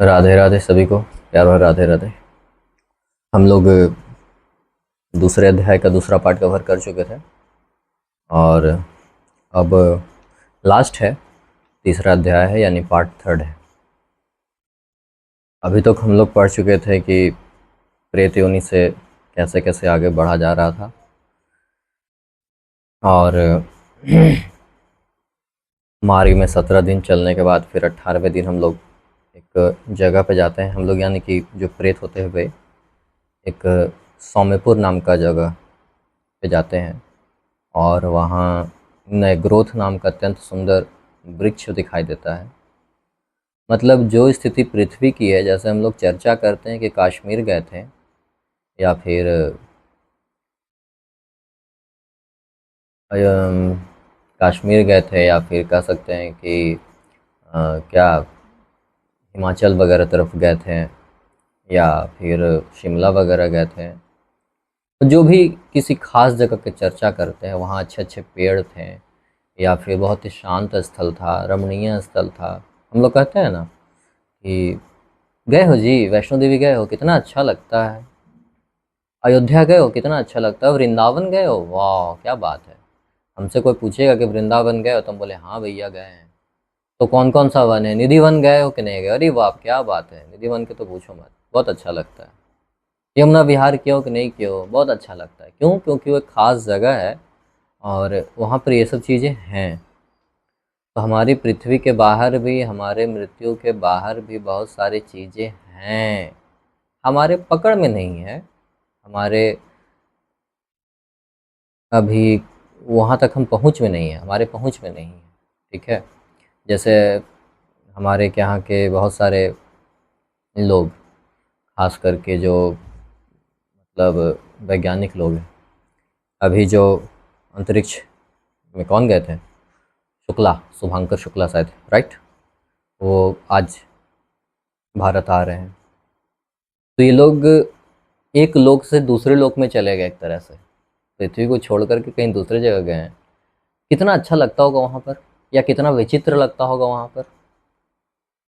राधे राधे सभी को। प्यार भर राधे राधे। हम लोग दूसरे अध्याय का दूसरा पार्ट कवर कर चुके थे और अब लास्ट है, तीसरा अध्याय है, यानी पार्ट थर्ड है। अभी तक हम लोग पढ़ चुके थे कि प्रेत योनि से कैसे कैसे आगे बढ़ा जा रहा था और मार्ग में 17 दिन चलने के बाद फिर 18वें दिन हम लोग एक जगह पे जाते हैं। हम लोग यानी कि जो प्रेत होते हुए एक सौम्यपुर नाम का जगह पे जाते हैं और वहाँ नयग्रोथ नाम का अत्यंत सुंदर वृक्ष दिखाई देता है। मतलब जो स्थिति पृथ्वी की है, जैसे हम लोग चर्चा करते हैं कि कश्मीर गए थे या फिर अम, कश्मीर गए थे या फिर कह सकते हैं कि क्या हिमाचल वगैरह तरफ गए थे या फिर शिमला वगैरह गए थे। तो जो भी किसी खास जगह की चर्चा करते हैं, वहाँ अच्छे अच्छे पेड़ थे या फिर बहुत ही शांत स्थल था, रमणीय स्थल था। हम लोग कहते हैं ना कि गए हो जी, वैष्णो देवी गए हो, कितना अच्छा लगता है। अयोध्या गए हो, कितना अच्छा लगता है। वृंदावन गए हो, वाह क्या बात है। हमसे कोई पूछेगा कि वृंदावन गए हो, तो हम बोले हाँ भैया गए हैं। तो कौन कौन सा वन है, निधि वन गए हो कि नहीं गए? अरे वाह क्या बात है, निधि वन के तो पूछो मत, बहुत अच्छा लगता है। यमुना विहार किया हो कि नहीं किया हो, बहुत अच्छा लगता है। क्यों? क्योंकि वो एक खास जगह है और वहाँ पर ये सब चीज़ें हैं। तो हमारी पृथ्वी के बाहर भी, हमारे मृत्यु के बाहर भी बहुत सारी चीज़ें हैं, हमारे पकड़ में नहीं है, हमारे अभी वहाँ तक हम पहुँच में नहीं है, हमारे पहुँच में नहीं है। ठीक है। जैसे हमारे के यहाँ के बहुत सारे लोग, खास करके जो मतलब वैज्ञानिक लोग हैं, अभी जो अंतरिक्ष में कौन गए थे, शुक्ला, शुभांकर शुक्ला शायद, राइट, वो आज भारत आ रहे हैं। तो ये लोग एक लोक से दूसरे लोक में चले गए, एक तरह से पृथ्वी को छोड़ करके कहीं दूसरे जगह गए हैं। कितना अच्छा लगता होगा वहाँ पर, या कितना विचित्र लगता होगा वहाँ पर।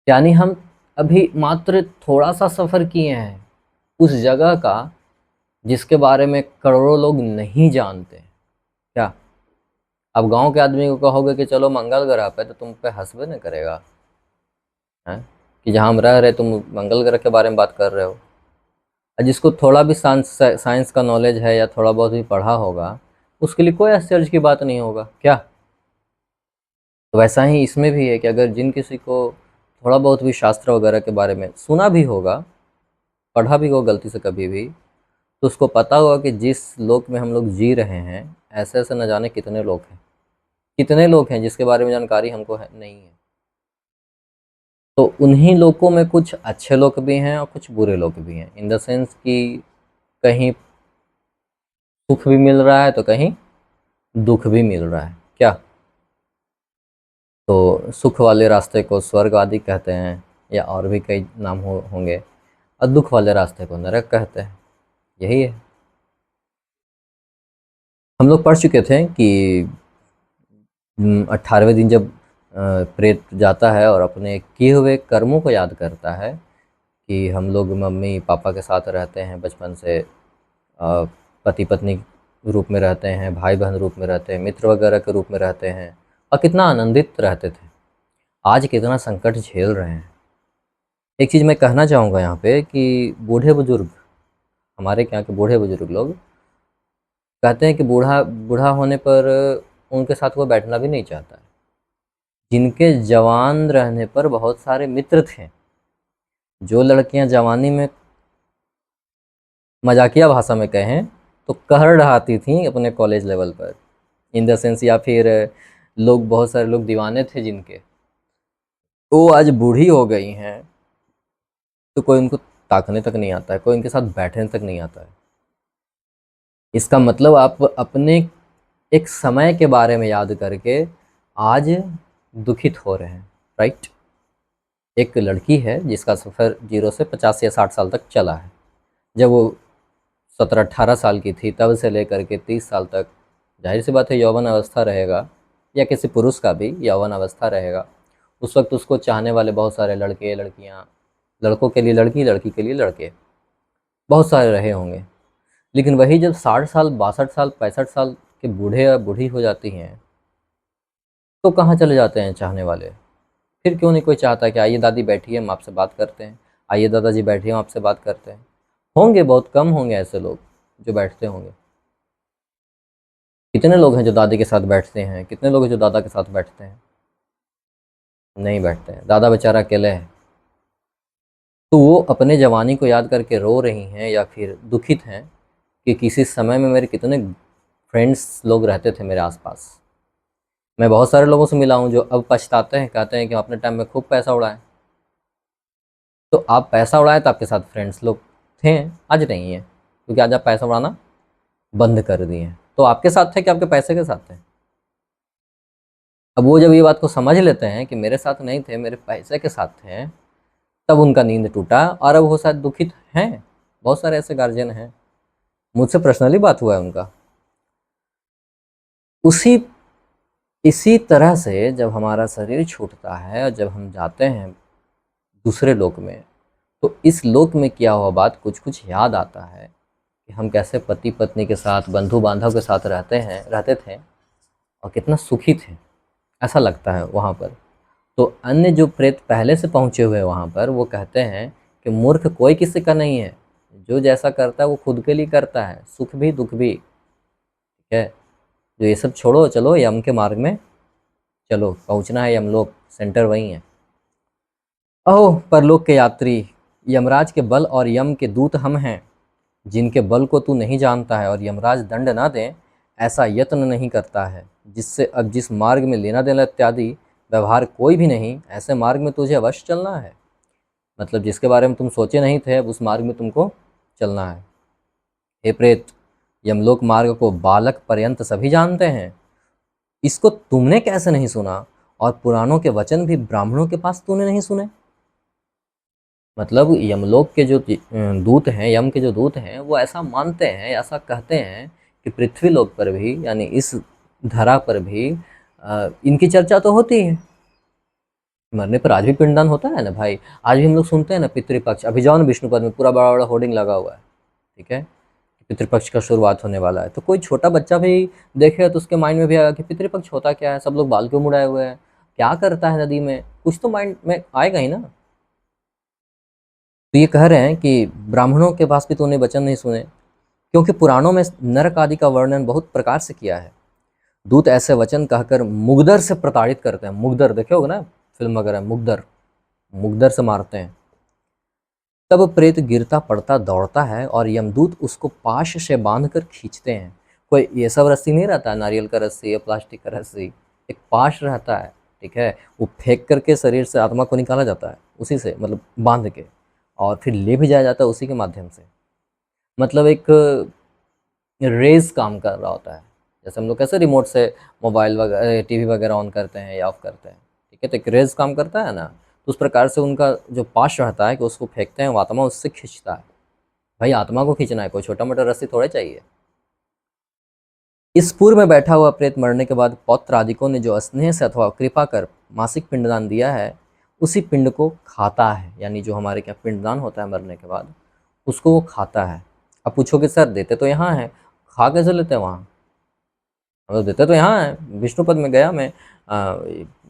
यानी हम अभी मात्र थोड़ा सा सफ़र किए हैं उस जगह का, जिसके बारे में करोड़ों लोग नहीं जानते। क्या अब गांव के आदमी को कहोगे कि चलो मंगल ग्रह पे, तो तुम पे हंसबे न करेगा, हैं कि जहाँ हम रह रहे तुम मंगल ग्रह के बारे में बात कर रहे हो। और जिसको थोड़ा भी साइंस का नॉलेज है या थोड़ा बहुत भी पढ़ा होगा, उसके लिए कोई आश्चर्य की बात नहीं होगा। क्या? तो वैसा ही इसमें भी है कि अगर जिन किसी को थोड़ा बहुत भी शास्त्र वगैरह के बारे में सुना भी होगा, पढ़ा भी हो गलती से कभी भी, तो उसको पता होगा कि जिस लोक में हम लोग जी रहे हैं, ऐसे ऐसे न जाने कितने लोग हैं, कितने लोग हैं जिसके बारे में जानकारी हमको है नहीं है। तो उन्हीं लोगों में कुछ अच्छे लोग भी हैं और कुछ बुरे लोग भी हैं, इन द सेंस कि कहीं सुख भी मिल रहा है तो कहीं दुख भी मिल रहा है। क्या? तो सुख वाले रास्ते को स्वर्ग आदि कहते हैं, या और भी कई नाम होंगे, और दुख वाले रास्ते को नरक कहते हैं। यही है। हम लोग पढ़ चुके थे कि 18वें दिन जब प्रेत जाता है और अपने किए हुए कर्मों को याद करता है कि हम लोग मम्मी पापा के साथ रहते हैं बचपन से, पति पत्नी रूप में रहते हैं, भाई बहन रूप में रहते हैं, मित्र वगैरह के रूप में रहते हैं, और कितना आनंदित रहते थे। आज कितना संकट झेल रहे हैं। एक चीज़ मैं कहना चाहूँगा यहाँ पे कि बूढ़े बुजुर्ग, हमारे यहाँ के बूढ़े बुजुर्ग लोग कहते हैं कि बूढ़ा बूढ़ा होने पर उनके साथ वो बैठना भी नहीं चाहता है। जिनके जवान रहने पर बहुत सारे मित्र थे, जो लड़कियां जवानी में मजाकिया भाषा में कहें तो कहर ढहाती थीं अपने कॉलेज लेवल पर, इन द सेंस, या फिर लोग, बहुत सारे लोग दीवाने थे जिनके, वो आज बूढ़ी हो गई हैं तो कोई उनको ताकने तक नहीं आता है, कोई उनके साथ बैठने तक नहीं आता है। इसका मतलब आप अपने एक समय के बारे में याद करके आज दुखित हो रहे हैं, राइट। एक लड़की है जिसका सफ़र 0 से 50 या 60 साल तक चला है। जब वो 17-18 साल की थी, तब से लेकर के 30 साल तक, जाहिर सी बात है यौवन अवस्था रहेगा, या किसी पुरुष का भी यौवन अवस्था रहेगा। उस वक्त उसको चाहने वाले बहुत सारे लड़के लड़कियां लड़कों के लिए लड़की, लड़की के लिए लड़के, बहुत सारे रहे होंगे। लेकिन वही जब 60 साल, 62 साल, 65 साल के बूढ़े या बूढ़ी हो जाती हैं, तो कहाँ चले जाते हैं चाहने वाले? फिर क्यों नहीं कोई चाहता कि आइए दादी बैठिए, हम आपसे बात करते हैं, आइए दादाजी बैठिए, हम आपसे बात करते हैं। होंगे, बहुत कम होंगे ऐसे लोग जो बैठते होंगे। कितने लोग हैं जो दादी के साथ बैठते हैं, कितने लोग हैं जो दादा के साथ बैठते हैं? नहीं बैठते हैं। दादा बेचारा अकेले है, तो वो अपने जवानी को याद करके रो रही हैं या फिर दुखित हैं कि किसी समय में मेरे कितने फ्रेंड्स लोग रहते थे मेरे आसपास। मैं बहुत सारे लोगों से मिला हूँ जो अब पछताते हैं, कहते हैं कि हम अपने टाइम में खूब पैसा उड़ाएं। तो आप पैसा उड़ाए तो आपके साथ फ्रेंड्स लोग थे, आज नहीं है, क्योंकि आज आप पैसा उड़ाना बंद कर दिए हैं। तो आपके साथ थे कि आपके पैसे के साथ थे? अब वो जब ये बात को समझ लेते हैं कि मेरे साथ नहीं थे, मेरे पैसे के साथ थे, तब उनका नींद टूटा और अब वो शायद दुखित हैं। बहुत सारे ऐसे गार्जियन हैं, मुझसे पर्सनली बात हुआ है उनका। उसी इसी तरह से जब हमारा शरीर छूटता है और जब हम जाते हैं दूसरे लोक में, तो इस लोक में किया हुआ बात कुछ कुछ याद आता है कि हम कैसे पति पत्नी के साथ, बंधु बांधव के साथ रहते थे और कितना सुखी थे, ऐसा लगता है वहाँ पर। तो अन्य जो प्रेत पहले से पहुँचे हुए हैं वहाँ पर, वो कहते हैं कि मूर्ख कोई किसी का नहीं है, जो जैसा करता है वो खुद के लिए करता है, सुख भी दुख भी। ठीक है, जो ये सब छोड़ो, चलो यम के मार्ग में चलो, पहुँचना है यमलोक, सेंटर वही है। अहो परलोक के यात्री, यमराज के बल और यम के दूत हम हैं, जिनके बल को तू नहीं जानता है और यमराज दंड ना दे ऐसा यत्न नहीं करता है, जिससे अब जिस मार्ग में लेना देना इत्यादि व्यवहार कोई भी नहीं, ऐसे मार्ग में तुझे अवश्य चलना है। मतलब जिसके बारे में तुम सोचे नहीं थे, अब उस मार्ग में तुमको चलना है। हे प्रेत, यमलोक मार्ग को बालक पर्यंत सभी जानते हैं, इसको तुमने कैसे नहीं सुना? और पुराणों के वचन भी ब्राह्मणों के पास तूने नहीं सुने? मतलब यमलोक के जो दूत हैं, यम के जो दूत हैं, वो ऐसा मानते हैं, ऐसा कहते हैं कि पृथ्वी लोक पर भी, यानी इस धरा पर भी इनकी चर्चा तो होती है। मरने पर आज भी पिंडदान होता है ना भाई। आज भी हम लोग सुनते हैं ना पितृपक्ष। अभी जाओ ना विष्णुपद में, पूरा बड़ा बड़ा होर्डिंग लगा हुआ है। ठीक है, पितृपक्ष का शुरुआत होने वाला है। तो कोई छोटा बच्चा भी देखेगा तो उसके माइंड में भी आएगा कि पितृपक्ष होता क्या है, सब लोग बाल क्यों मुड़ाए हुए हैं, क्या करता है नदी में, कुछ तो माइंड में आएगा ही ना। तो ये कह रहे हैं कि ब्राह्मणों के पास भी तूने वचन नहीं सुने, क्योंकि पुराणों में नरक आदि का वर्णन बहुत प्रकार से किया है। दूत ऐसे वचन कहकर मुग्धर से प्रताड़ित करते हैं। मुग्धर देखे होगे ना फिल्म वगैरह, मुग्धर, मुग्धर से मारते हैं। तब प्रेत गिरता पड़ता दौड़ता है और यमदूत उसको पाश से बांधकर खींचते हैं। कोई ये सब रस्सी नहीं रहता है, नारियल का रस्सी या प्लास्टिक का रस्सी, एक पाश रहता है। ठीक है, वो फेंक करके शरीर से आत्मा को निकाला जाता है, उसी से, मतलब बांध के, और फिर ले भी जाया जाता है उसी के माध्यम से। मतलब एक रेज काम कर रहा होता है। जैसे हम लोग कैसे रिमोट से मोबाइल वगैरह, टीवी वगैरह ऑन करते हैं या ऑफ करते हैं, ठीक है, तो एक रेज काम करता है ना। तो उस प्रकार से उनका जो पाश रहता है कि उसको फेंकते हैं, वो आत्मा उससे खींचता है। भाई आत्मा को खींचना है, कोई छोटा मोटा रस्सी थोड़े चाहिए। इस पूर्व में बैठा हुआ प्रेत मरने के बाद पौत्र आदिकों ने जो स्नेह से अथवा कृपा कर मासिक पिंडदान दिया है, उसी पिंड को खाता है। यानी जो हमारे क्या पिंडदान होता है मरने के बाद, उसको वो खाता है। अब पूछोगे सर देते तो यहाँ है, खा कैसे लेते हैं वहाँ? मतलब देते तो यहाँ है। विष्णुपद में गया मैं,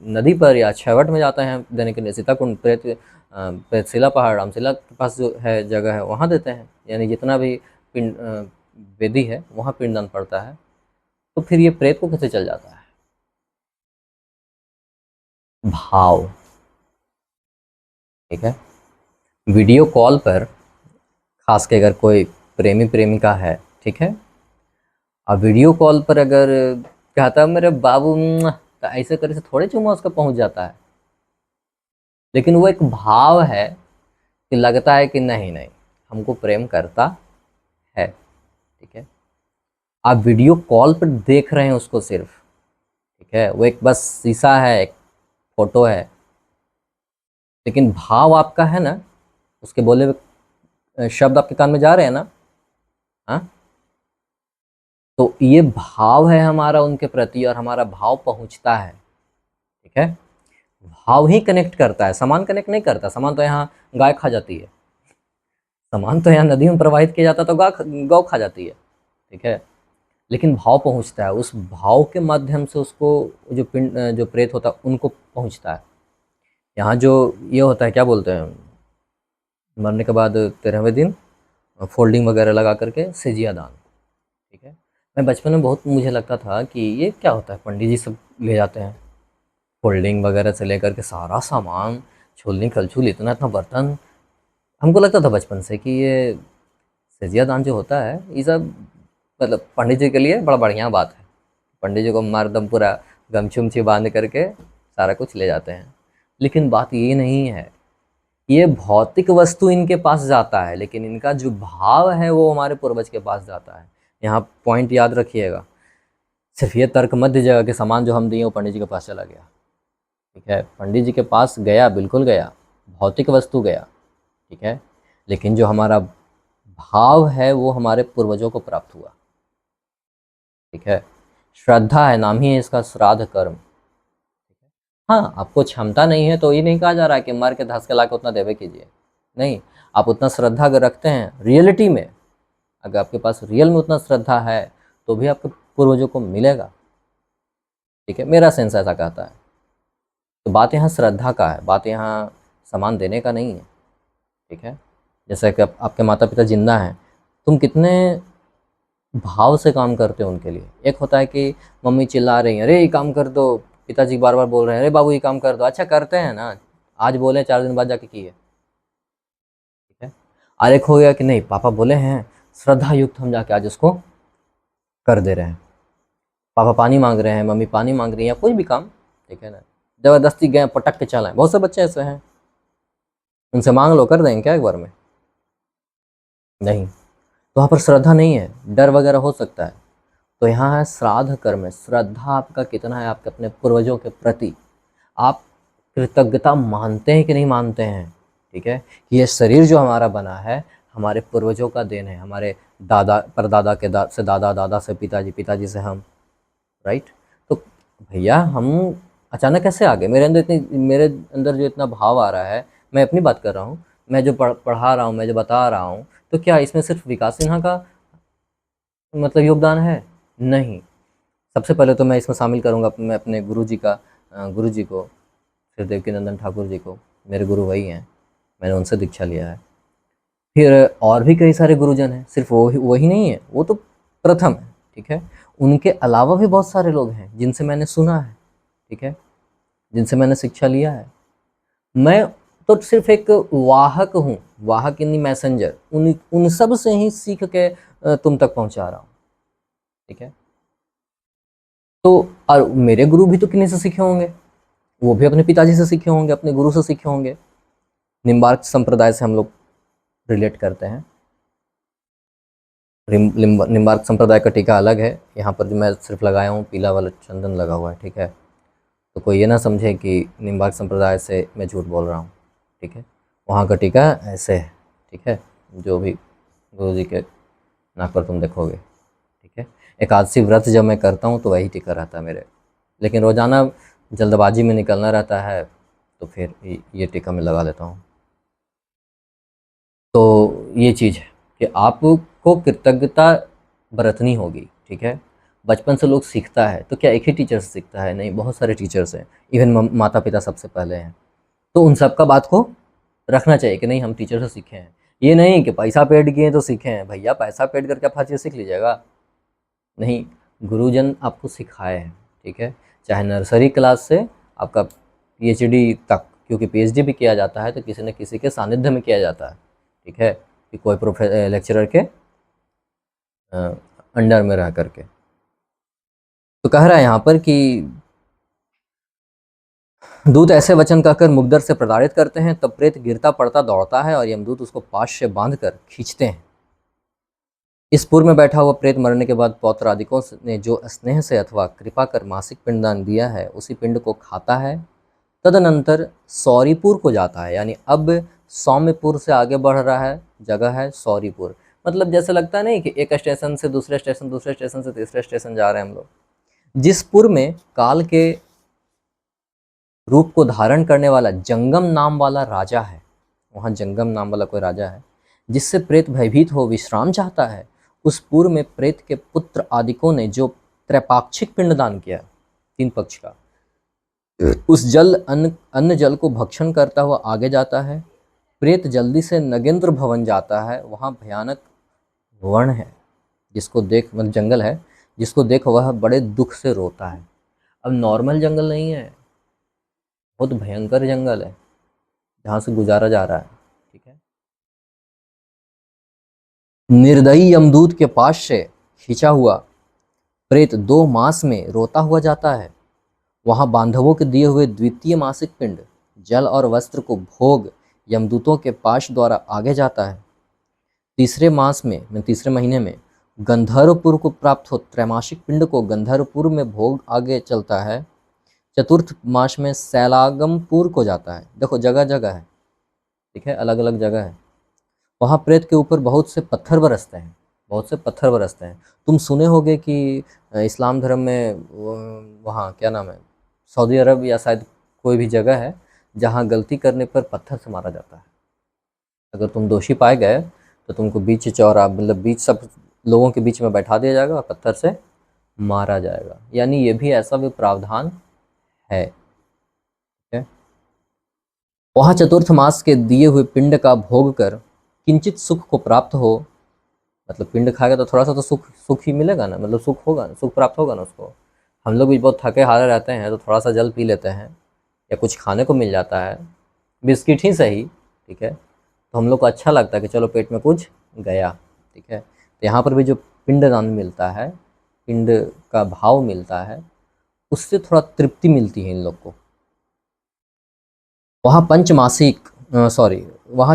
नदी पर या छेवट में जाते हैं देने के लिए, सीताकुंड प्रेतशिला पहाड़, रामशिला के पास जो है जगह है, वहाँ देते हैं। यानी जितना भी पिंड वेदी है वहाँ पिंडदान पड़ता है। तो फिर ये प्रेत को कैसे चल जाता है? भाव। ठीक है, वीडियो कॉल पर, खास के अगर कोई प्रेमी प्रेमिका है, ठीक है, अब वीडियो कॉल पर अगर कहता है मेरे बाबू मुआ, तो ऐसे करे से थोड़े चुम्मा उसका पहुंच जाता है। लेकिन वो एक भाव है कि लगता है कि नहीं नहीं, हमको प्रेम करता है। ठीक है, आप वीडियो कॉल पर देख रहे हैं उसको सिर्फ, ठीक है, वो एक बस शीशा है, एक फोटो है, लेकिन भाव आपका है ना, उसके बोले हुए शब्द आपके कान में जा रहे हैं ना। हाँ, तो ये भाव है हमारा उनके प्रति, और हमारा भाव पहुंचता है। ठीक है, भाव ही कनेक्ट करता है, सामान कनेक्ट नहीं करता। सामान तो यहाँ गाय खा जाती है, सामान तो यहाँ नदी में प्रवाहित किया जाता है तो गौ खा जाती है, ठीक है। लेकिन भाव पहुँचता है, उस भाव के माध्यम से उसको जो पिंड जो प्रेत होता है उनको पहुँचता है। यहाँ जो ये होता है, क्या बोलते हैं, मरने के बाद 13वें दिन फोल्डिंग वगैरह लगा करके सेजिया दान, ठीक है। मैं बचपन में बहुत, मुझे लगता था कि ये क्या होता है, पंडित जी सब ले जाते हैं फोल्डिंग वगैरह से लेकर के सारा सामान, छोलनी कलछुल, इतना इतना बर्तन। हमको लगता था बचपन से कि ये सेजिया दान जो होता है ये सब मतलब पंडित जी के लिए बड़ा बढ़िया बात है। पंडित जी को मारदम पूरा गमछी उमछी बांध करके सारा कुछ ले जाते हैं। लेकिन बात ये नहीं है, ये भौतिक वस्तु इनके पास जाता है, लेकिन इनका जो भाव है वो हमारे पूर्वज के पास जाता है। यहाँ पॉइंट याद रखिएगा, सिर्फ ये तर्क मत दीजिएगा कि सामान जो हम दिए वो पंडित जी के पास चला गया, ठीक है। पंडित जी के पास गया, बिल्कुल गया, भौतिक वस्तु गया, ठीक है। लेकिन जो हमारा भाव है वो हमारे पूर्वजों को प्राप्त हुआ, ठीक है। श्रद्धा है, नाम ही है इसका श्राद्ध कर्म। हाँ, आपको क्षमता नहीं है तो ये नहीं कहा जा रहा है कि मर के धस के ला के उतना देवे कीजिए, नहीं। आप उतना श्रद्धा अगर रखते हैं रियलिटी में, अगर आपके पास रियल में उतना श्रद्धा है तो भी आपके पूर्वजों को मिलेगा, ठीक है। मेरा सेंस ऐसा कहता है। तो बात यहाँ श्रद्धा का है, बात यहाँ सामान देने का नहीं है, ठीक है। जैसे कि आपके माता पिता जिंदा हैं, तुम कितने भाव से काम करते हो उनके लिए। एक होता है कि मम्मी चिल्ला रही हैं, अरे ये काम कर दो, पिताजी बार बार बोल रहे हैं, अरे बाबू ये काम कर दो, अच्छा करते हैं ना, आज बोले 4 दिन बाद जाके किए, ठीक है। और एक हो गया कि नहीं, पापा बोले हैं, श्रद्धा युक्त हम जाके आज उसको कर दे रहे हैं। पापा पानी मांग रहे हैं, मम्मी पानी मांग रही है, या कोई भी काम, ठीक है ना, जबरदस्ती गए पटक के चलाएं। बहुत से बच्चे ऐसे हैं, उनसे मांग लो, कर देंगे क्या एक बार में? नहीं। तो वहाँ पर श्रद्धा नहीं है, डर वगैरह हो सकता है। तो यहाँ है श्राद्ध कर्म में श्रद्धा आपका कितना है आपके अपने पूर्वजों के प्रति। आप कृतज्ञता मानते हैं कि नहीं मानते हैं, ठीक है, कि ये शरीर जो हमारा बना है हमारे पूर्वजों का देन है, हमारे दादा परदादा के से दादा, दादा से पिताजी, पिताजी से हम, राइट। तो भैया हम अचानक कैसे आ गए? मेरे अंदर जो इतना भाव आ रहा है, मैं अपनी बात कर रहा हूँ, मैं जो पढ़ा रहा हूँ, मैं जो बता रहा हूँ, तो क्या इसमें सिर्फ विकास सिन्हा का मतलब योगदान है? नहीं। सबसे पहले तो मैं इसमें शामिल करूँगा मैं अपने गुरु जी का, गुरु जी को, फिर देवकीनंदन ठाकुर जी को, मेरे गुरु वही हैं, मैंने उनसे दीक्षा लिया है। फिर और भी कई सारे गुरुजन हैं, सिर्फ वही नहीं है, वो तो प्रथम है, ठीक है। उनके अलावा भी बहुत सारे लोग हैं जिनसे मैंने सुना है, ठीक है, जिनसे मैंने शिक्षा लिया है। मैं तो सिर्फ एक वाहक हूँ, वाहक यानी मैसेंजर, उन सब से ही सीख के तुम तक पहुँचा रहा हूँ, ठीक है। तो और मेरे गुरु भी तो किन्हीं से सीखे होंगे, वो भी अपने पिताजी से सीखे होंगे, अपने गुरु से सीखे होंगे। निम्बार्क संप्रदाय से हम लोग रिलेट करते हैं। निम्बार्क संप्रदाय का टीका अलग है, यहाँ पर जो मैं सिर्फ लगाया हूँ पीला वाला चंदन लगा हुआ है, ठीक है। तो कोई ये ना समझे कि निम्बार्क संप्रदाय से मैं झूठ बोल रहा हूँ, ठीक है। वहाँ का टीका ऐसे है, ठीक है, जो भी गुरु जी के नाक पर तुम देखोगे, ठीक है। एकादशी व्रत जब मैं करता हूँ तो वही टीका रहता है मेरे, लेकिन रोज़ाना जल्दबाजी में निकलना रहता है तो फिर ये टीका मैं लगा लेता हूँ। तो ये चीज़ है कि आपको कृतज्ञता बरतनी होगी, ठीक है। बचपन से लोग सीखता है तो क्या एक ही टीचर से सीखता है? नहीं, बहुत सारे टीचर्स हैं, इवन माता पिता सबसे पहले हैं। तो उन सब का बात को रखना चाहिए कि नहीं हम टीचर से सीखे हैं। ये नहीं कि पैसा पेड किए तो सीखे हैं, भैया पैसा पेड करके आप हर चीज़ सीख लीजिएगा, नहीं। गुरुजन आपको सिखाए हैं, ठीक है, चाहे नर्सरी क्लास से आपका पीएचडी तक, क्योंकि पीएचडी भी किया जाता है तो किसी न किसी के सानिध्य में किया जाता है, ठीक है, कि कोई लेक्चरर के अंडर में रह करके। तो कह रहा है यहाँ पर कि दूत ऐसे वचन कहकर मुग्धर से प्रताड़ित करते हैं, तब प्रेत गिरता पड़ता दौड़ता है और यमदूत उसको पाश से बांधकर खींचते हैं। इस पूर्व में बैठा हुआ प्रेत मरने के बाद पौत्रादिकों ने जो स्नेह से अथवा कृपा कर मासिक पिंडदान दिया है उसी पिंड को खाता है। तदनंतर सौरीपुर को जाता है, यानी अब सौम्यपुर से आगे बढ़ रहा है, जगह है सौरीपुर। मतलब जैसे लगता है नहीं कि एक स्टेशन से दूसरे स्टेशन, दूसरे स्टेशन से तीसरे स्टेशन जा रहे हैं हम लोग। जिस पुर में काल के रूप को धारण करने वाला जंगम नाम वाला राजा है, वहाँ जंगम नाम वाला कोई राजा है, जिससे प्रेत भयभीत हो विश्राम चाहता है। उस पूर्व में प्रेत के पुत्र आदिकों ने जो त्रैपाक्षिक पिंडदान किया, 3 पक्ष का, उस जल अन्न जल को भक्षण करता हुआ आगे जाता है। प्रेत जल्दी से नगेंद्र भवन जाता है, वहाँ भयानक वन है, जिसको देख मतलब जंगल है, जिसको देख वह बड़े दुख से रोता है। अब नॉर्मल जंगल नहीं है, बहुत भयंकर जंगल है जहाँ से गुजारा जा रहा है। ठीक है, निर्दयी यमदूत के पास से खींचा हुआ प्रेत 2 मास में रोता हुआ जाता है। वहाँ बांधवों के दिए हुए द्वितीय मासिक पिंड जल और वस्त्र को भोग यमदूतों के पाश द्वारा आगे जाता है। तीसरे मास में तीसरे महीने में गंधर्वपुर को प्राप्त हो त्रैमासिक पिंड को गंधर्वपुर में भोग आगे चलता है। चतुर्थ मास में सैलागमपुर को जाता है। देखो जगह जगह है, ठीक है, अलग अलग जगह है। वहाँ प्रेत के ऊपर बहुत से पत्थर बरसते हैं, बहुत से पत्थर बरसते हैं। तुम सुने होगे कि इस्लाम धर्म में वहाँ क्या नाम है, सऊदी अरब या शायद कोई भी जगह है जहाँ गलती करने पर पत्थर से मारा जाता है। अगर तुम दोषी पाए गए तो तुमको बीच चौरा मतलब बीच सब लोगों के बीच में बैठा दिया जाएगा और पत्थर से मारा जाएगा। यानी ये भी ऐसा भी प्रावधान है। वहाँ चतुर्थ मास के दिए हुए पिंड का भोग कर किंचित सुख को प्राप्त हो, मतलब पिंड खाएगा तो थोड़ा सा तो सुख ही मिलेगा ना, मतलब सुख होगा, सुख प्राप्त होगा ना उसको। हम लोग भी बहुत थके हारे रहते हैं तो थोड़ा सा जल पी लेते हैं या कुछ खाने को मिल जाता है, बिस्किट ही सही, ठीक है, तो हम लोग को अच्छा लगता है कि चलो पेट में कुछ गया। ठीक है, तो यहाँ पर भी जो पिंडदान मिलता है, पिंड का भाव मिलता है, उससे थोड़ा तृप्ति मिलती है इन लोग को। वहाँ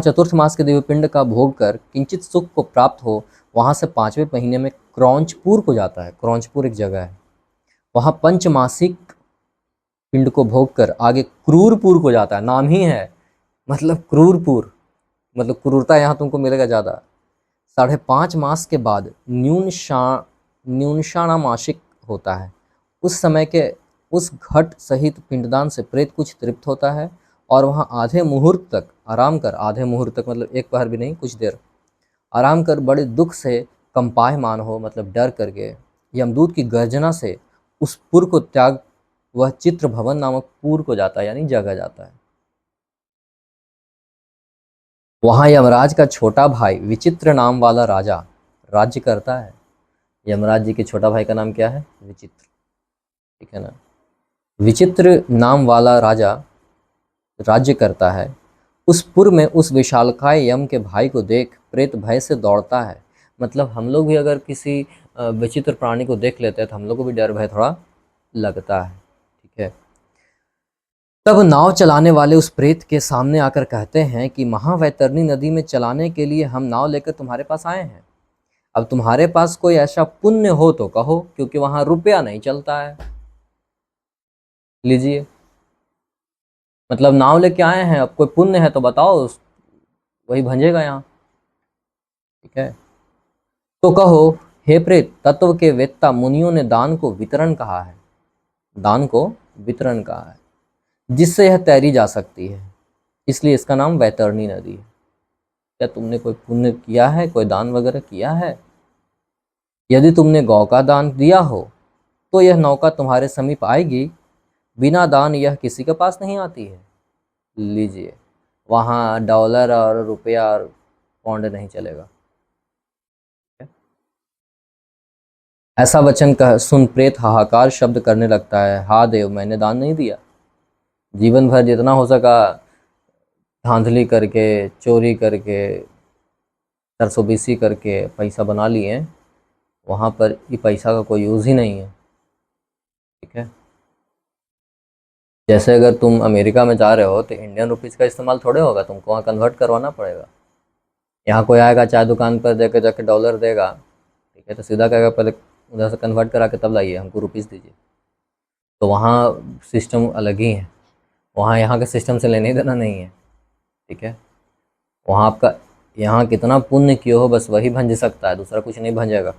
चतुर्थ मास के दिव्य पिंड का भोग कर किंचित सुख को प्राप्त हो, वहाँ से 5वें महीने में क्रौंचपुर को जाता है। क्रौंचपुर एक जगह है, वहाँ पंचमासिक पिंड को भोग कर आगे क्रूरपुर को जाता है। नाम ही है, मतलब क्रूरपुर, मतलब क्रूरता यहाँ तुमको मिलेगा ज़्यादा। 5.5 मास के बाद न्यूनषाणामासिक होता है। उस समय के उस घट सहित पिंडदान से प्रेत कुछ तृप्त होता है और वहाँ आधे मुहूर्त तक आराम कर, आधे मुहूर्त तक मतलब एक पहर भी नहीं, कुछ देर आराम कर बड़े दुख से कंपायमान हो, मतलब डर करके यमदूत की गर्जना से उस पुर को त्याग वह चित्र भवन नामक पुर को जाता है, यानी जगह जाता है। वहाँ यमराज का छोटा भाई विचित्र नाम वाला राजा राज्य करता है। यमराज जी के छोटा भाई का नाम क्या है? विचित्र, ठीक है ना। विचित्र नाम वाला राजा राज्य करता है। उस पुर में उस विशालकाय यम के भाई को देख प्रेत भय से दौड़ता है। मतलब हम लोग भी अगर किसी विचित्र प्राणी को देख लेते हैं तो हम लोग को भी डर भय थोड़ा लगता है, ठीक है। तब नाव चलाने वाले उस प्रेत के सामने आकर कहते हैं कि महावैतरणी नदी में चलाने के लिए हम नाव लेकर तुम्हारे पास आए हैं। अब तुम्हारे पास कोई ऐसा पुण्य हो तो कहो, क्योंकि वहां रुपया नहीं चलता है। लीजिए, मतलब नाव लेके आए हैं, अब कोई पुण्य है तो बताओ, वही भंजेगा यहाँ, ठीक है। तो कहो हे प्रेत, तत्व के वेत्ता मुनियों ने दान को वितरण कहा है, दान को वितरण कहा है, जिससे यह तैरी जा सकती है, इसलिए इसका नाम वैतरणी नदी है। क्या तुमने कोई पुण्य किया है, कोई दान वगैरह किया है? यदि तुमने गौ का दान दिया हो तो यह नौका तुम्हारे समीप आएगी, बिना दान यह किसी के पास नहीं आती है। लीजिए, वहाँ डॉलर और रुपया और पौंड नहीं चलेगा। ऐसा वचन कह सुन प्रेत हाहाकार शब्द करने लगता है, हा देव, मैंने दान नहीं दिया। जीवन भर जितना हो सका धांधली करके, चोरी करके, सरसोबीसी करके पैसा बना लिए, वहाँ पर ये पैसा का कोई यूज़ ही नहीं है, ठीक है। जैसे अगर तुम अमेरिका में जा रहे हो तो इंडियन रुपीज़ का इस्तेमाल थोड़े होगा, तुमको वहाँ कन्वर्ट करवाना पड़ेगा। यहाँ कोई आएगा चाय दुकान पर देकर जाके डॉलर देगा, ठीक है, तो सीधा कहेगा पहले उधर से कन्वर्ट करा के तब लाइए, हमको रुपीज़ दीजिए। तो वहाँ सिस्टम अलग ही है, वहाँ यहाँ के सिस्टम से लेने देना नहीं है, ठीक है। वहाँ आपका यहाँ कितना पुण्य किए हो बस वही भंज सकता है, दूसरा कुछ नहीं भंजेगा।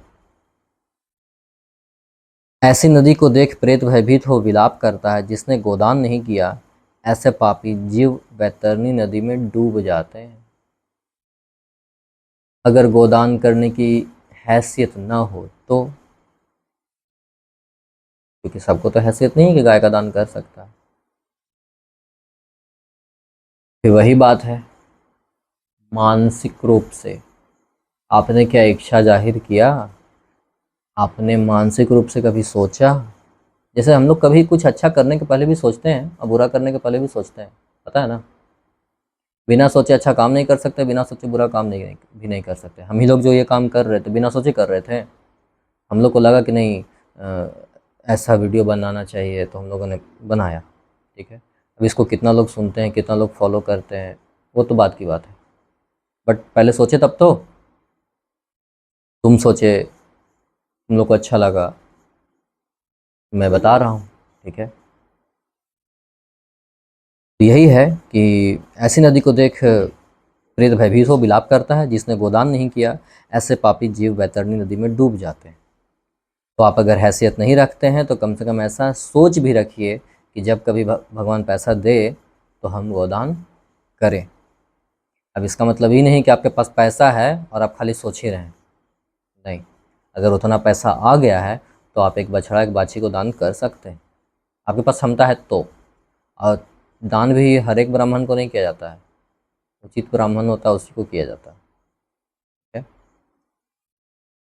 ऐसी नदी को देख प्रेत भयभीत हो विलाप करता है, जिसने गोदान नहीं किया ऐसे पापी जीव वैतरणी नदी में डूब जाते हैं। अगर गोदान करने की हैसियत ना हो तो, क्योंकि सबको तो हैसियत नहीं है कि गाय का दान कर सकता है। फिर वही बात है, मानसिक रूप से आपने क्या इच्छा जाहिर किया? आपने मानसिक रूप से कभी सोचा? जैसे हम लोग कभी कुछ अच्छा करने के पहले भी सोचते हैं और बुरा करने के पहले भी सोचते हैं, पता है ना। बिना सोचे अच्छा काम नहीं कर सकते, बिना सोचे बुरा काम भी नहीं कर सकते। हम ही लोग जो ये काम कर रहे थे बिना सोचे कर रहे थे। हम लोग को लगा कि नहीं ऐसा वीडियो बनाना चाहिए, तो हम लोगों ने बनाया, ठीक है। अब इसको कितना लोग सुनते हैं, कितना लोग फॉलो करते हैं, वो तो बात की बात है, बट पहले सोचे तब तो। तुम सोचे, तुम लोग को अच्छा लगा, मैं बता रहा हूँ, ठीक है। तो यही है कि ऐसी नदी को देख प्रेत भयभीत हो विलाप करता है, जिसने गोदान नहीं किया, ऐसे पापी जीव वैतरणी नदी में डूब जाते हैं। तो आप अगर हैसियत नहीं रखते हैं तो कम से कम ऐसा सोच भी रखिए कि जब कभी भगवान पैसा दे तो हम गोदान करें। अब इसका मतलब ये नहीं कि आपके पास पैसा है और आप खाली सोच ही रहें, नहीं। अगर उतना पैसा आ गया है तो आप एक बछड़ा एक बाछी को दान कर सकते हैं, आपके पास क्षमता है तो। और दान भी हर एक ब्राह्मण को नहीं किया जाता है, उचित ब्राह्मण होता है उसी को किया जाता है, ठीक है।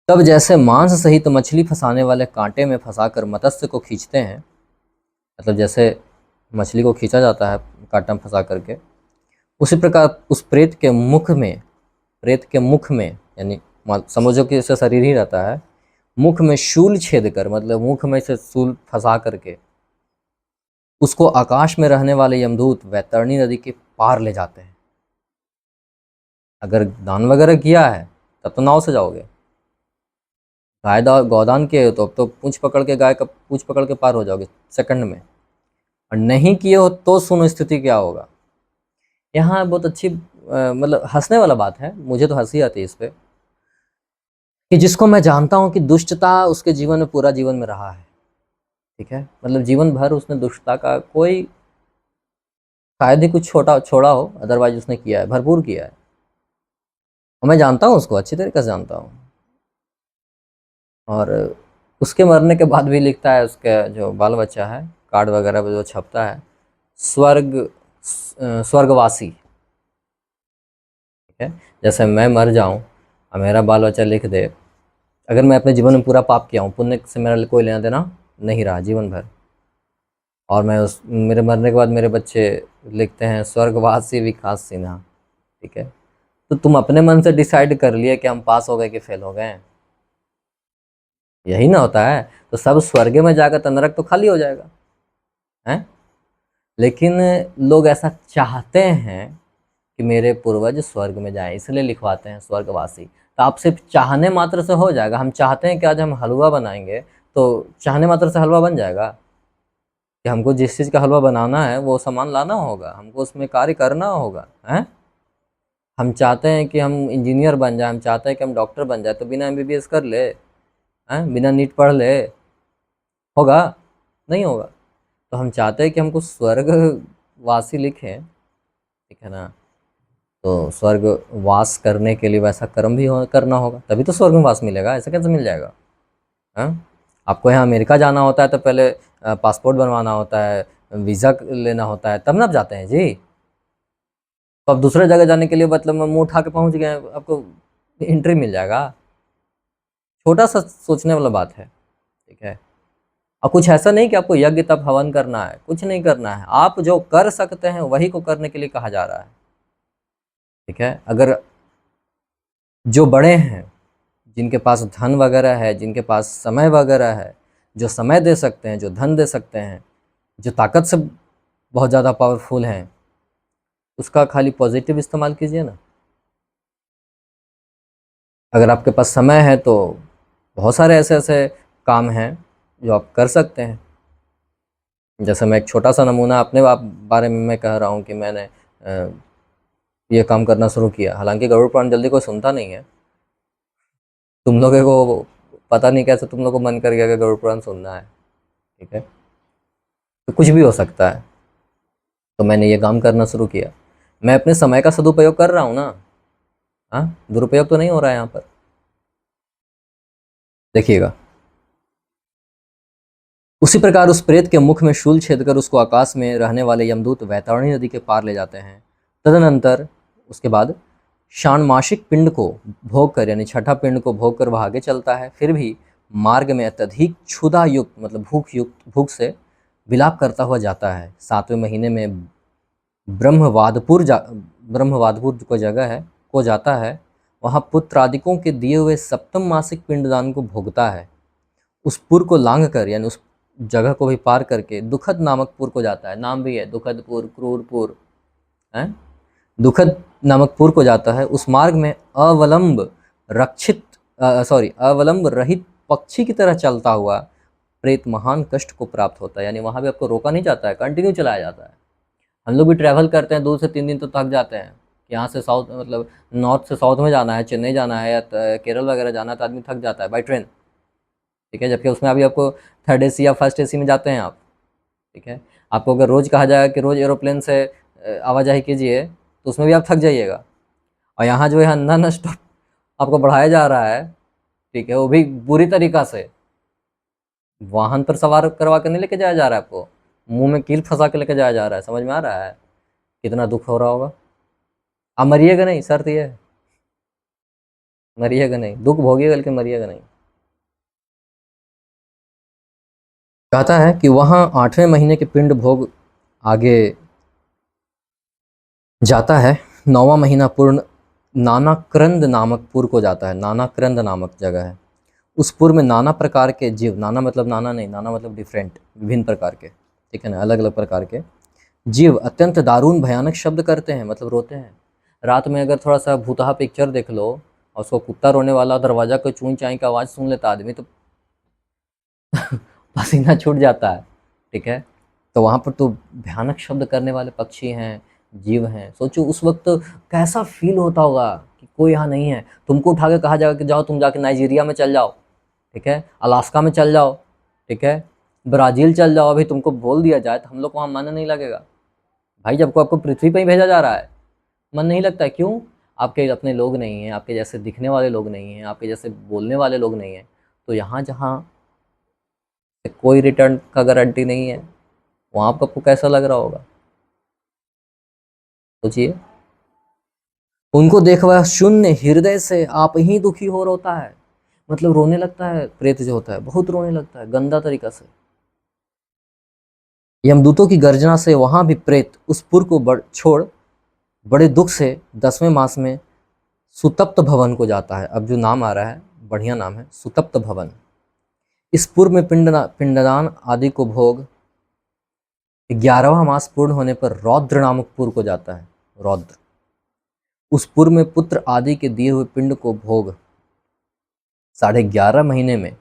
तब जैसे मांस सहित मछली फंसाने वाले कांटे में फंसाकर मत्स्य को खींचते हैं, मतलब जैसे मछली को खींचा जाता है कांटा में फंसा करके, उसी प्रकार उस प्रेत के मुख में यानी समझो कि इसका शरीर ही रहता है, मुख में शूल छेद कर, मतलब मुख में से शूल फंसा करके उसको आकाश में रहने वाले यमदूत वैतरणी नदी के पार ले जाते हैं। अगर दान वगैरह किया है तब तो नाव से जाओगे, गाय गौदान किए हो तो अब तो पूंछ पकड़ के, गाय का पूंछ पकड़ के पार हो जाओगे सेकंड में। और नहीं किए हो तो सुनो स्थिति क्या होगा। यहाँ बहुत अच्छी मतलब हंसने वाला बात है, मुझे तो हंसी आती है इस पे, कि जिसको मैं जानता हूँ कि दुष्टता उसके जीवन में पूरा जीवन में रहा है, ठीक है। मतलब जीवन भर उसने दुष्टता का कोई, शायद ही कुछ छोटा छोड़ा हो, अदरवाइज उसने किया है, भरपूर किया है। और मैं जानता हूँ उसको, अच्छी तरीके से जानता हूँ। और उसके मरने के बाद भी लिखता है, उसका जो बाल बच्चा है, कार्ड वगैरह पे जो छपता है, स्वर्ग स्वर्गवासी, ठीक है। जैसे मैं मर जाऊं और मेरा बाल बच्चा लिख दे, अगर मैं अपने जीवन में पूरा पाप किया हूँ, पुण्य से मेरा कोई लेना देना नहीं रहा जीवन भर, और मैं उस मेरे मरने के बाद मेरे बच्चे लिखते हैं स्वर्गवासी विकास सिन्हा, ठीक है। तो तुम अपने मन से डिसाइड कर लिए कि हम पास हो गए कि फेल हो गए, यही ना होता है। तो सब स्वर्ग में जाकर तो नरक तो खाली हो जाएगा, हैं। लेकिन लोग ऐसा चाहते हैं कि मेरे पूर्वज स्वर्ग में जाएं, इसलिए लिखवाते हैं स्वर्गवासी। तो आप सिर्फ चाहने मात्र से हो जाएगा। हम चाहते हैं कि आज हम हलवा बनाएंगे, तो चाहने मात्र से हलवा बन जाएगा कि हमको जिस चीज़ का हलवा बनाना है वो सामान लाना होगा, हमको उसमें कार्य करना होगा, हैं। हम चाहते हैं कि हम इंजीनियर बन जाए, हम चाहते हैं कि हम डॉक्टर बन जाए, तो बिना एमबीबीएस कर ले, हैं, बिना नीट पढ़ ले, होगा? नहीं होगा। तो हम चाहते हैं कि हमको स्वर्गवासी लिखें, ठीक है ना। तो स्वर्ग वास करने के लिए वैसा कर्म भी करना होगा, तभी तो स्वर्ग में वास मिलेगा, ऐसा कैसे मिल जाएगा? हाँ। आपको यहाँ अमेरिका जाना होता है तो पहले पासपोर्ट बनवाना होता है, वीज़ा लेना होता है, तब ना आप जाते हैं जी। तो अब दूसरे जगह जाने के लिए मतलब मुंह उठा के पहुंच गए, आपको एंट्री मिल जाएगा। छोटा सा सोचने वाला बात है, ठीक है। और कुछ ऐसा नहीं कि आपको यज्ञ तप हवन करना है, कुछ नहीं करना है। आप जो कर सकते हैं वही को करने के लिए कहा जा रहा है, ठीक है। अगर जो बड़े हैं, जिनके पास धन वगैरह है, जिनके पास समय वगैरह है, जो समय दे सकते हैं, जो धन दे सकते हैं, जो ताकत से बहुत ज़्यादा पावरफुल हैं, उसका खाली पॉजिटिव इस्तेमाल कीजिए ना। अगर आपके पास समय है तो बहुत सारे ऐसे ऐसे काम हैं जो आप कर सकते हैं। जैसे मैं एक छोटा सा नमूना अपने बारे में मैं कह रहा हूँ कि मैंने ये काम करना शुरू किया। हालांकि गरुड़ पुराण जल्दी कोई सुनता नहीं है, तुम लोगों को पता नहीं कैसे तुम लोग को मन कर गया कि गरुड़ पुराण सुनना है, ठीक है। तो कुछ भी हो सकता है। तो मैंने ये काम करना शुरू किया। मैं अपने समय का सदुपयोग कर रहा हूँ ना, हाँ, दुरुपयोग तो नहीं हो रहा है यहाँ पर। देखिएगा, उसी प्रकार उस प्रेत के मुख में शूल छेद कर उसको आकाश में रहने वाले यमदूत वैतरणी नदी के पार ले जाते हैं। तदनंतर उसके बाद षाण्मासिक पिंड को भोग कर, यानी छठा पिंड को भोग कर वह आगे चलता है। फिर भी मार्ग में अत्यधिक क्षुधा युक्त, मतलब भूख से विलाप करता हुआ जाता है। 7वें महीने में ब्रह्मवादपुर को जगह है को जाता है। वहाँ पुत्रादिकों के दिए हुए सप्तम मासिक पिंडदान को भोगता है। उस पुर को लांघ कर, यानी उस जगह को भी पार करके दुखद नामक पुर को जाता है। नाम भी है दुखदपुर, क्रूरपुर है। दुखद नामक पुर को जाता है। उस मार्ग में अवलंब रहित पक्षी की तरह चलता हुआ प्रेत महान कष्ट को प्राप्त होता है। यानी वहाँ भी आपको रोका नहीं जाता है, कंटिन्यू चलाया जाता है। हम लोग भी ट्रैवल करते हैं 2 से 3 दिन तो थक जाते हैं। यहाँ से साउथ, मतलब नॉर्थ से साउथ में जाना है, चेन्नई जाना है या केरल वगैरह जाना है, तो आदमी थक जाता है बाई ट्रेन, ठीक है। जबकि उसमें अभी आपको थर्ड एसी या फर्स्ट एसी में जाते हैं आप, ठीक है। आपको अगर रोज़ कहा जाएगा कि रोज़ एरोप्लेन से आवाजाही कीजिए, तो उसमें भी आप थक जाइएगा। और यहाँ जो है नॉन स्टॉप आपको बढ़ाया जा रहा है, ठीक है, वो भी बुरी तरीक़ा से। वाहन पर सवार करवा कर नहीं लेके जाया जा रहा है आपको, मुँह में कील फँसा के लेके जाया जा रहा है। समझ में आ रहा है कितना दुःख हो रहा होगा? आप मरिएगा नहीं, शर्त ये है, मरिएगा नहीं, दुःख भोगिएगा लेकिन मरिएगा नहीं। कहता है कि वहाँ 8वें महीने के पिंड भोग आगे जाता है। 9वां महीना पूर्ण नानाक्रंद नामक पुर को जाता है। नानाक्रंद नामक जगह है। उस पुर में नाना प्रकार के जीव, नाना मतलब नाना नहीं, नाना मतलब डिफरेंट, विभिन्न प्रकार के, ठीक है ना, अलग अलग प्रकार के जीव अत्यंत दारुण भयानक शब्द करते हैं, मतलब रोते हैं। रात में अगर थोड़ा सा भूतहा पिक्चर देख लो और उसको कुत्ता रोने वाला दरवाज़ा को चूं चाई का आवाज़ सुन लेता आदमी, तो पसीना छूट जाता है, ठीक है। तो वहाँ पर तो भयानक शब्द करने वाले पक्षी हैं, जीव हैं। सोचो उस वक्त कैसा फील होता होगा कि कोई यहाँ नहीं है। तुमको उठा के कहा जाएगा कि जाओ तुम जाके नाइजीरिया में चल जाओ, ठीक है, अलास्का में चल जाओ, ठीक है, ब्राज़ील चल जाओ। अभी तुमको बोल दिया जाए तो हम लोग को वहाँ मन नहीं लगेगा भाई। जब को आपको पृथ्वी पर ही भेजा जा रहा है, मन नहीं लगता है। क्यों? आपके अपने लोग नहीं हैं, आपके जैसे दिखने वाले लोग नहीं हैं, आपके जैसे बोलने वाले लोग नहीं हैं। तो यहाँ जहाँ कोई रिटर्न का गारंटी नहीं है, वहाँ पर आपको कैसा लग रहा होगा? सोचिए। उनको देख वह शून्य हृदय से आप ही दुखी हो रोता है, मतलब रोने लगता है। प्रेत जो होता है बहुत रोने लगता है गंदा तरीका से। यमदूतों की गर्जना से वहां भी प्रेत उस पुर को छोड़ बड़े दुख से 10वें मास में सुतप्त भवन को जाता है। अब जो नाम आ रहा है, बढ़िया नाम है, सुतप्त भवन। इस पूर्व में पिंडदान आदि को भोग 11वां मास पूर्ण होने पर रौद्र नामक पुर को जाता है। रौद्र उस पूर्व में पुत्र आदि के दिए हुए पिंड को भोग 11.5 महीने में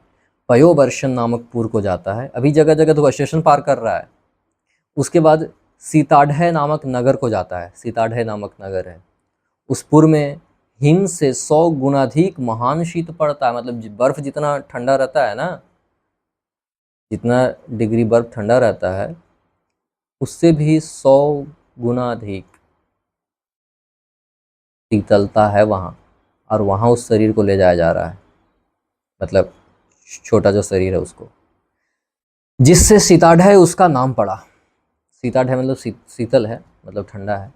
पयोवर्षण नामक पुर को जाता है। अभी जगह जगह तो स्टेशन पार कर रहा है। उसके बाद सीताढ़ नामक नगर को जाता है। सीताढ़ नामक नगर है। उस पुर में हिम से 100 गुणाधिक महान शीत पड़ता है। मतलब बर्फ जितना ठंडा रहता है ना, जितना डिग्री बर्फ ठंडा रहता है, उससे भी 100 गुना अधिक शीतलता है वहाँ। और वहाँ उस शरीर को ले जाया जा रहा है, मतलब छोटा जो शरीर है उसको, जिससे सीताढ़ उसका नाम पड़ा। सीताढ़ मतलब शीतल है, मतलब ठंडा है।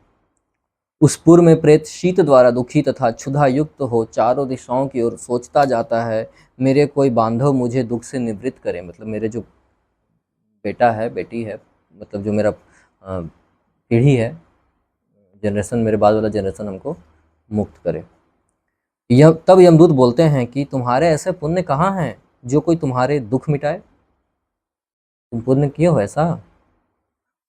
उस पुर में प्रेत शीत द्वारा दुखी तथा क्षुधा युक्त हो चारों दिशाओं की ओर सोचता जाता है, मेरे कोई बांधव मुझे दुख से निवृत्त करे। मतलब मेरे जो बेटा है, बेटी है, मतलब जो मेरा पीढ़ी है, जनरेशन, मेरे बाद वाला जनरेशन हमको मुक्त करे। यह तब यमदूत बोलते हैं कि तुम्हारे ऐसे पुण्य कहाँ हैं जो कोई तुम्हारे दुख मिटाए? तुम पुण्य किए हो ऐसा?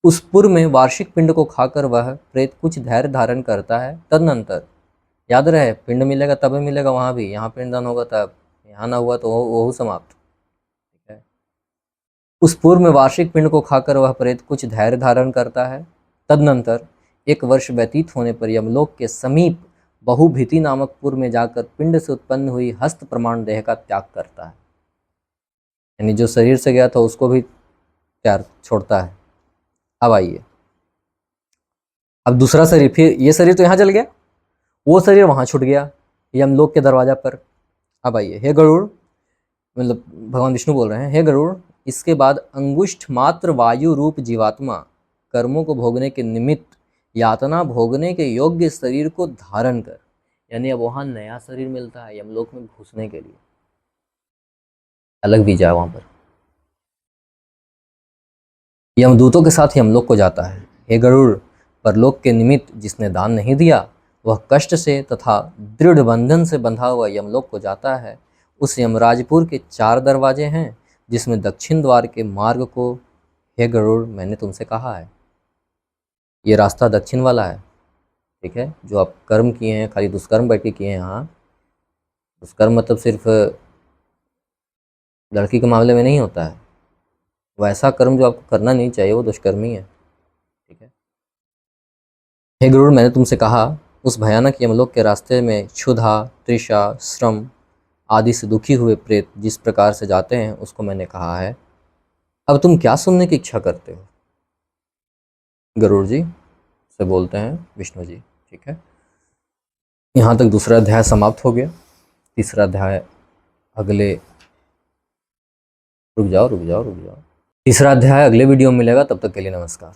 उस पुर में वार्षिक पिंड को खाकर वह प्रेत कुछ धैर्य धारण करता है। तदनंतर याद रहे, पिंड मिलेगा तभी मिलेगा वहाँ भी। यहाँ पिंडदान होगा तब, यहाँ ना हुआ तो वो समाप्त, ठीक है। उस पूर्व में वार्षिक पिंड को खाकर वह प्रेत कुछ धैर्य धारण करता है। तदनंतर 1 वर्ष व्यतीत होने पर यमलोक के समीप बहुभीति नामक पुर में जाकर पिंड से उत्पन्न हुई हस्त प्रमाण देह का त्याग करता है। यानी जो शरीर से गया था उसको भी त्याग छोड़ता है। अब आइए, अब दूसरा शरीर, फिर ये शरीर तो यहाँ जल गया, वो शरीर वहाँ छूट गया यमलोक के दरवाजा पर। अब आइए, हे गरुड़, मतलब भगवान विष्णु बोल रहे हैं, हे गरुड़, इसके बाद अंगुष्ठ मात्र वायु रूप जीवात्मा कर्मों को भोगने के निमित्त यातना भोगने के योग्य शरीर को धारण कर, यानी अब वहाँ नया शरीर मिलता है यमलोक में घुसने के लिए, अलग वीजा है वहाँ पर, यमदूतों के साथ यमलोक को जाता है। हे गरुड़, परलोक के निमित्त जिसने दान नहीं दिया वह कष्ट से तथा दृढ़ बंधन से बंधा हुआ यमलोक को जाता है। उस यमराजपुर के 4 दरवाजे हैं, जिसमें दक्षिण द्वार के मार्ग को, हे गरुड़, मैंने तुमसे कहा है। ये रास्ता दक्षिण वाला है, ठीक है। जो आप कर्म किए हैं, खाली दुष्कर्म बैठ के किए हैं, हाँ, दुष्कर्म मतलब सिर्फ लड़की के मामले में नहीं होता है, वैसा कर्म जो आपको करना नहीं चाहिए वो दुष्कर्म ही है, ठीक है। हे गरुड़, मैंने तुमसे कहा, उस भयानक यमलोक के रास्ते में क्षुधा, तृषा, श्रम आदि से दुखी हुए प्रेत जिस प्रकार से जाते हैं उसको मैंने कहा है। अब तुम क्या सुनने की इच्छा करते हो? गरुड़ जी से बोलते हैं विष्णु जी, ठीक है। यहाँ तक दूसरा अध्याय समाप्त हो गया। तीसरा अध्याय अगले, रुक जाओ। तीसरा अध्याय अगले वीडियो में मिलेगा, तब तक के लिए नमस्कार।